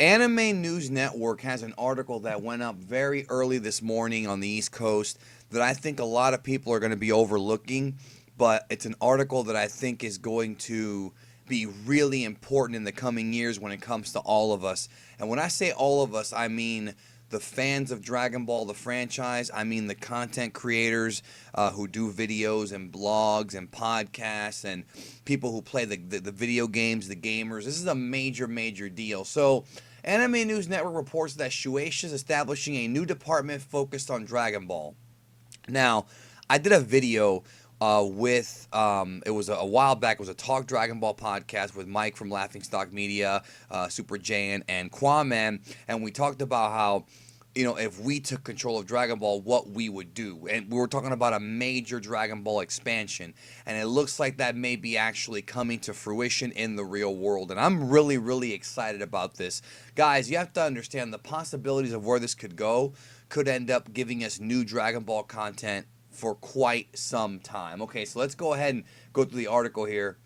Anime News Network has an article that went up very early this morning on the East Coast that I think a lot of people are going to be overlooking, but it's an article that I think is going to be really important in the coming years when it comes to all of us. And when I say all of us, I mean the fans of Dragon Ball, the franchise. I mean the content creators who do videos and blogs and podcasts and people who play the video games, the gamers. This is a major, major deal. So, Anime News Network reports that Shueisha is establishing a new department focused on Dragon Ball. Now, I did a video with it was a while back. It was a Talk Dragon Ball podcast with Mike from Laughing Stock Media, Super Jaiyan, and Quaman, and we talked about how, if we took control of Dragon Ball, what we would do. And we were talking about a major Dragon Ball expansion. And it looks like that may be actually coming to fruition in the real world. And I'm really, really excited about this. Guys, you have to understand the possibilities of where this could go could end up giving us new Dragon Ball content for quite some time. Okay, so let's go ahead and go through the article here.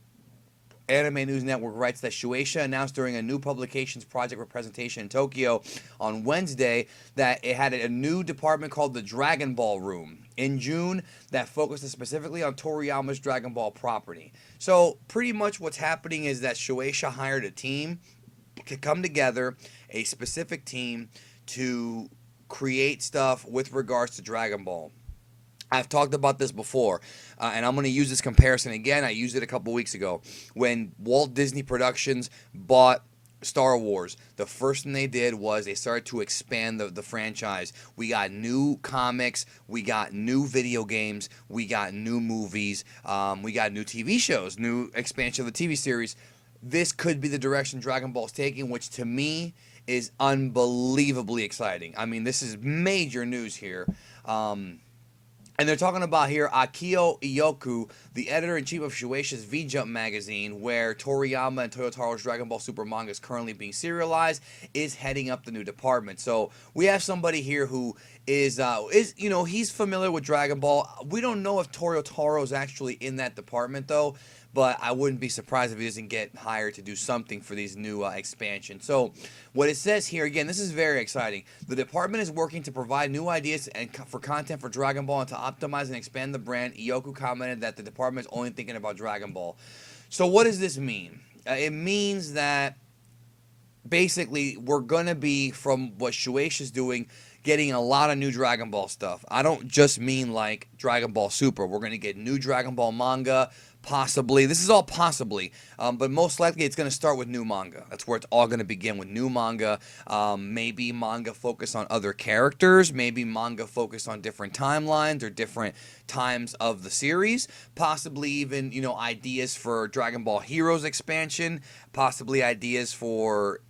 Anime News Network writes that Shueisha announced during a new publications project presentation in Tokyo on Wednesday that it had a new department called the Dragon Ball Room in June that focused specifically on Toriyama's Dragon Ball property. So pretty much what's happening is that Shueisha hired a team to come together, a specific team to create stuff with regards to Dragon Ball. I've talked about this before, and I'm going to use this comparison again. I used it a couple weeks ago. When Walt Disney Productions bought Star Wars, the first thing they did was they started to expand the franchise. We got new comics, we got new video games, we got new movies, we got new TV shows, new expansion of the TV series. This could be the direction Dragon Ball is taking, which to me is unbelievably exciting. I mean, this is major news here. And they're talking about here Akio Iyoku, the editor-in-chief of Shueisha's V-Jump magazine, where Toriyama and Toyotaro's Dragon Ball Super manga is currently being serialized, is heading up the new department. So we have somebody here who is he's familiar with Dragon Ball. We don't know if Toyotaro's actually in that department though, but I wouldn't be surprised if he doesn't get hired to do something for these new expansions. So what it says here, again, this is very exciting. The department is working to provide new ideas and for content for Dragon Ball and to optimize and expand the brand. Iyoku commented that the department is only thinking about Dragon Ball. So what does this mean? It means that basically we're going to be, from what Shueisha is doing, getting a lot of new Dragon Ball stuff. I don't just mean like Dragon Ball Super. We're going to get new Dragon Ball manga, possibly. This is all possibly, but most likely it's going to start with new manga. That's where it's all going to begin, with new manga. Maybe manga focused on other characters. Maybe manga focused on different timelines or different times of the series. Possibly even, ideas for Dragon Ball Heroes expansion. Possibly ideas for,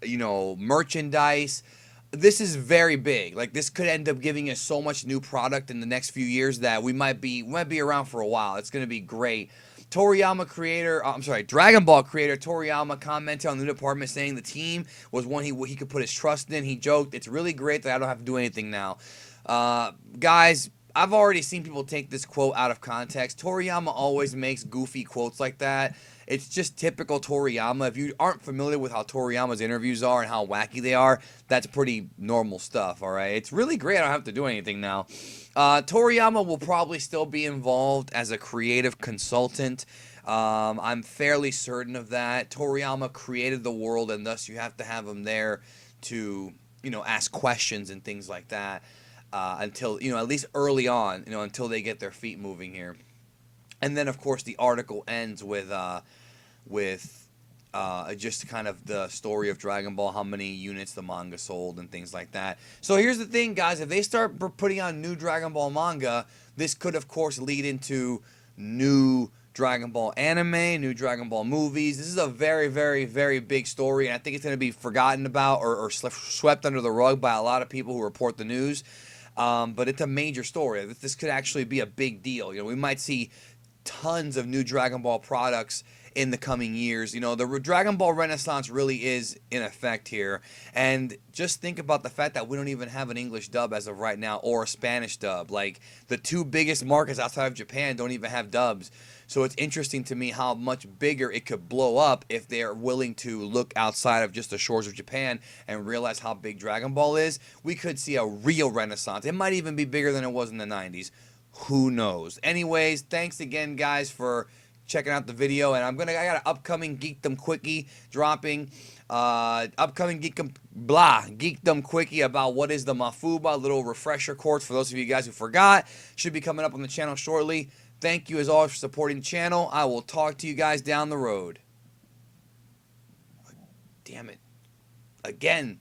merchandise. This is very big. Like, this could end up giving us so much new product in the next few years that we might be around for a while. It's going to be great. Dragon Ball creator Toriyama commented on the new department, saying the team was one he could put his trust in. He joked, "It's really great that I don't have to do anything now." Guys, I've already seen people take this quote out of context. Toriyama always makes goofy quotes like that. It's just typical Toriyama. If you aren't familiar with how Toriyama's interviews are and how wacky they are, that's pretty normal stuff, all right? It's really great. I don't have to do anything now. Toriyama will probably still be involved as a creative consultant. I'm fairly certain of that. Toriyama created the world, and thus you have to have him there to, ask questions and things like that until, at least early on, until they get their feet moving here. And then, of course, the article ends with just kind of the story of Dragon Ball, how many units the manga sold and things like that. So here's the thing, guys. If they start putting on new Dragon Ball manga, this could, of course, lead into new Dragon Ball anime, new Dragon Ball movies. This is a very, very, very big story, and I think it's going to be forgotten about or swept under the rug by a lot of people who report the news. But it's a major story. This could actually be a big deal. We might see tons of new Dragon Ball products in the coming years. You know, the Dragon Ball Renaissance really is in effect here. And just think about the fact that we don't even have an English dub as of right now, or a Spanish dub. Like, the two biggest markets outside of Japan don't even have dubs. So it's interesting to me how much bigger it could blow up if they're willing to look outside of just the shores of Japan and realize how big Dragon Ball is. We could see a real renaissance. It might even be bigger than it was in the 90s. Who knows? Anyways, thanks again, guys, for checking out the video. And I got an upcoming Geekdom Quickie dropping. Upcoming Geekdom Quickie about what is the Mafuba, little refresher course for those of you guys who forgot. Should be coming up on the channel shortly. Thank you as always for supporting the channel. I will talk to you guys down the road. Damn it. Again.